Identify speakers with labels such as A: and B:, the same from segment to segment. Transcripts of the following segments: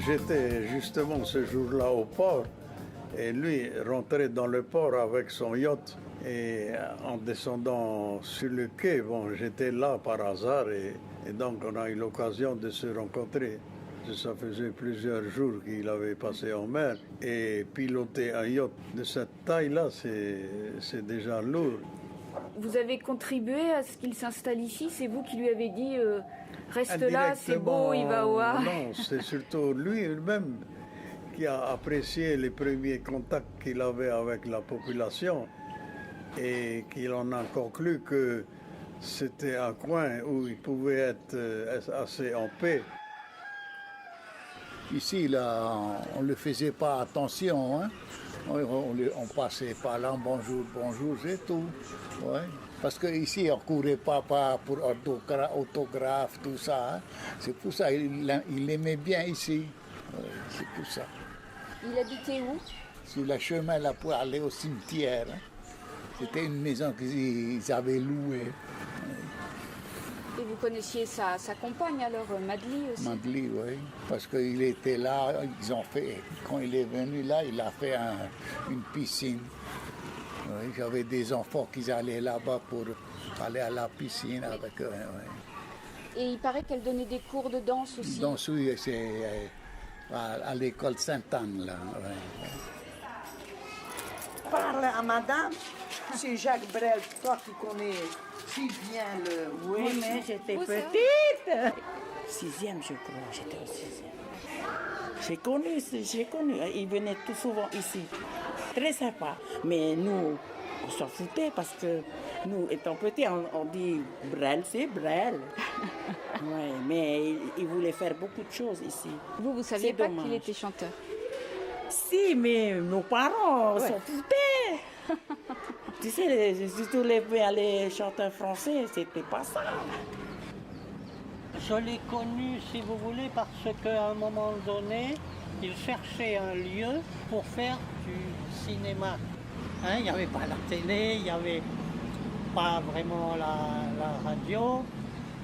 A: J'étais justement ce jour-là au port et lui rentrait dans le port avec son yacht. Et en descendant sur le quai, bon, j'étais là par hasard et donc on a eu l'occasion de se rencontrer. Ça faisait plusieurs jours qu'il avait passé en mer et piloter un yacht de cette taille-là, c'est déjà lourd.
B: Vous avez contribué à ce qu'il s'installe ici? C'est vous qui lui avez dit reste là, c'est beau, il va au Havre?
A: Non, c'est surtout lui-même qui a apprécié les premiers contacts qu'il avait avec la population et qu'il en a conclu que c'était un coin où il pouvait être assez en paix.
C: Ici, là, on ne le faisait pas attention. Hein? On passait par là, bonjour, bonjour, c'est tout. Ouais. Parce qu'ici, on ne courait pas pour autographe, tout ça. Hein? C'est pour ça il aimait bien ici. Ouais, c'est pour ça.
B: Il habitait où?
C: Sur le chemin là pour aller au cimetière. Hein? C'était une maison qu'ils avaient louée.
B: Et vous connaissiez sa compagne alors, Madly aussi?
C: Madly, oui. Parce qu'il était là, quand il est venu là, il a fait une piscine. Oui, j'avais des enfants qui allaient là-bas pour aller à la piscine avec eux. Oui.
B: Et il paraît qu'elle donnait des cours de danse aussi?
C: Danse, oui, c'est à l'école Sainte-Anne, là. Oui.
D: Parle à madame, c'est Jacques Brel, toi qui connais si bien le...
E: Oui, mais j'étais petite. Sixième, je crois, j'étais au sixième. J'ai connu. Il venait tout souvent ici. Très sympa. Mais nous, on s'en foutait parce que nous, étant petits, on dit Brel, c'est Brel. Ouais, mais il voulait faire beaucoup de choses ici.
B: Vous saviez pas qu'il était chanteur?
E: Si, mais nos parents s'en foutaient. Tu sais, surtout les chanteurs français, c'était pas ça.
F: Je l'ai connu, si vous voulez, parce qu'à un moment donné, il cherchait un lieu pour faire du cinéma. Hein, il n'y avait pas la télé, il n'y avait pas vraiment la radio,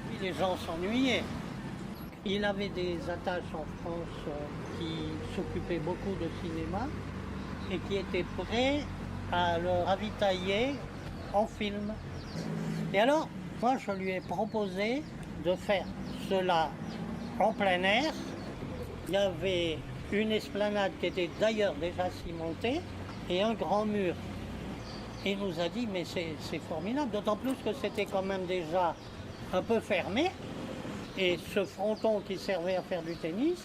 F: puis les gens s'ennuyaient. Il avait des attaches en France qui s'occupaient beaucoup de cinéma et qui étaient prêts à le ravitailler en film. Et alors, moi, je lui ai proposé de faire cela en plein air. Il y avait une esplanade qui était d'ailleurs déjà cimentée et un grand mur. Et il nous a dit, mais c'est formidable, d'autant plus que c'était quand même déjà un peu fermé. Et ce fronton qui servait à faire du tennis,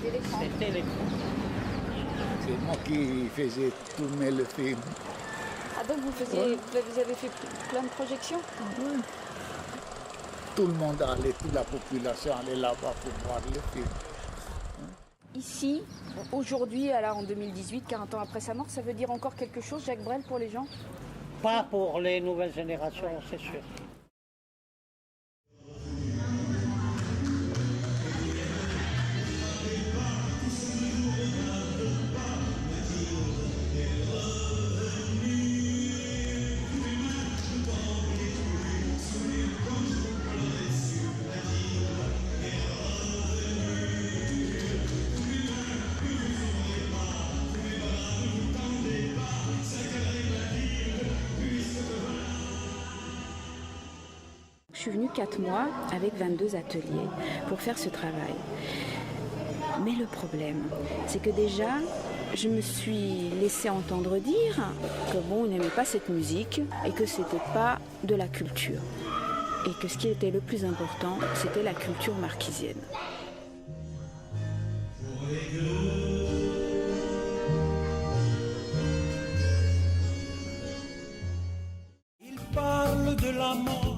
F: c'était l'écran.
C: C'est moi qui faisais tourner le film.
B: Ah donc vous avez fait plein de projections?
C: Oui. Tout le monde allait, toute la population allait là-bas pour voir le film.
B: Ici, aujourd'hui, en 2018, 40 ans après sa mort, ça veut dire encore quelque chose, Jacques Brel, pour les gens?
F: Pas pour les nouvelles générations, c'est sûr.
B: Je suis venue 4 mois avec 22 ateliers pour faire ce travail. Mais le problème, c'est que déjà, je me suis laissé entendre dire que on n'aimait pas cette musique et que c'était pas de la culture. Et que ce qui était le plus important, c'était la culture marquisienne.
G: Il parle de la mort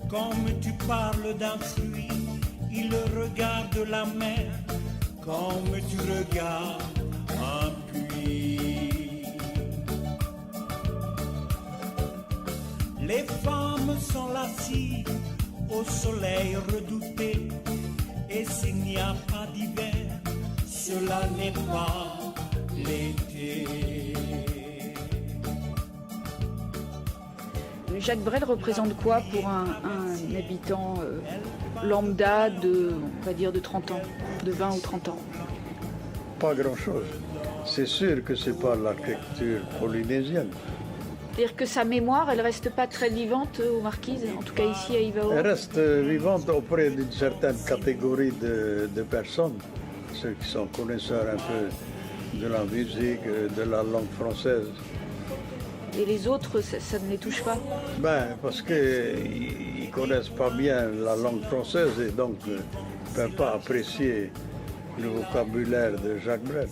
G: comme tu parles d'un fruit. Il regarde la mer comme tu regardes un puits. Les femmes sont lascives au soleil redouté. Et s'il n'y a pas d'hiver, cela n'est pas l'été.
B: Jacques Brel représente quoi pour un habitant lambda de, on va dire, de 30 ans? de 20 ou 30 ans?
A: Pas grand-chose. C'est sûr que c'est pas l'architecture polynésienne.
B: C'est-à-dire que sa mémoire, elle reste pas très vivante aux Marquises, en tout cas ici à Ivaoa.
A: Elle reste vivante auprès d'une certaine catégorie de personnes, ceux qui sont connaisseurs un peu de la musique, de la langue française.
B: Et les autres, ça ne les touche pas?
A: Ben, parce qu'ils ne connaissent pas bien la langue française et donc ne peuvent pas apprécier le vocabulaire de Jacques Brel.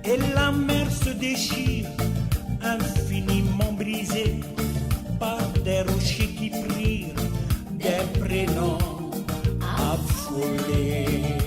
G: Et la mer se déchire, infiniment brisée par des rochers qui prirent des prénoms affolés.